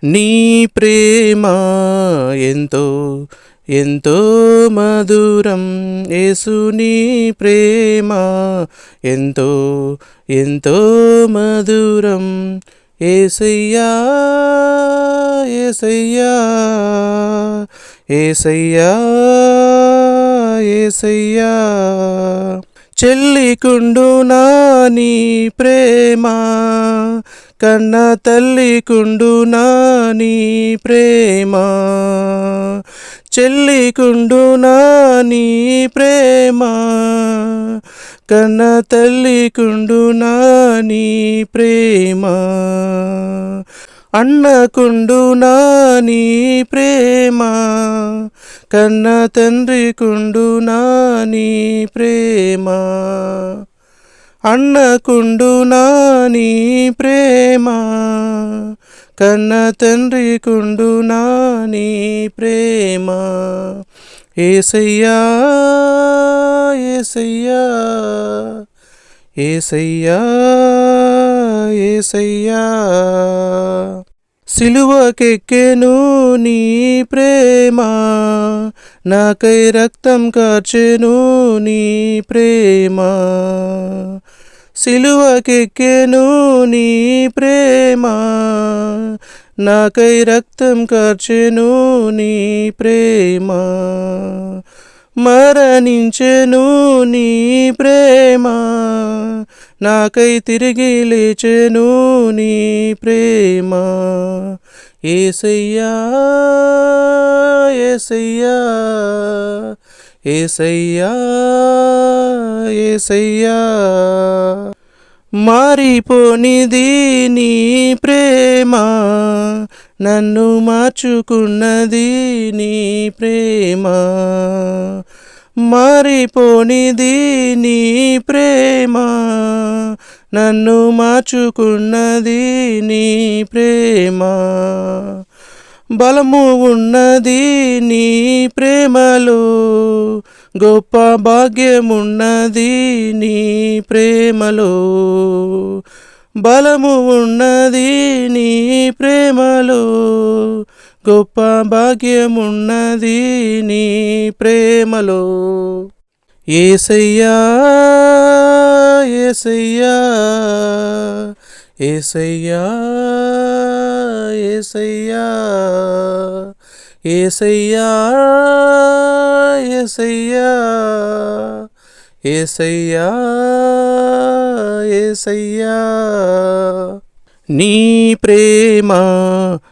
నీ ప్రేమ ఎంతో ఎంతో మధురం, యేసు నీ ప్రేమ ఎంతో ఎంతో మధురం. యేసయ్యా యేసయ్యా యేసయ్యా యేసయ్యా, చెల్లికుండునా నీ ప్రేమ, కన్న తల్లికుండునా నీ ప్రేమ, చెల్లికుండునా నీ ప్రేమ, కన్న తల్లికుండునా నీ ప్రేమ, అన్నకుండునా నీ ప్రేమ, కన్న తండ్రికుండునా నీ ప్రేమ, అన్నకుండునా నీ ప్రేమ, కన్న తండ్రికుండునా నీ ప్రేమ. యేసయ్యా యేసయ్యా యేసయ్యా యేసయ్యా, సిలువకెక్కెను నీ ప్రేమ, నాకై రక్తం కార్చెను నీ ప్రేమ, సిలువకెక్కెను నీ ప్రేమ, నాకై రక్తం కార్చెను నీ ప్రేమ, మరణించెను నీ ప్రేమ, నాకై తిరిగి లేచెను నీ ప్రేమ. యేసయ్యా యేసయ్యా యేసయ్యా యేసయ్యా, మారిపోనిది నీ ప్రేమ, నన్ను మార్చుకున్నది నీ ప్రేమ, మారిపోనిది నీ ప్రేమ, నన్ను మార్చుకున్నది నీ ప్రేమ, బలము ఉన్నది నీ ప్రేమలో, గొప్ప భాగ్యమున్నది నీ ప్రేమలో, బలము ఉన్నది నీ ప్రేమలో, గొప్ప భాగ్యమున్నది నీ ప్రేమలో. యేసయ్యా యేసయ్యా యేసయ్యా యేసయ్యా యేసయ్యా యేసయ్యా యేసయ్యా యేసయ్యా, నీ ప్రేమ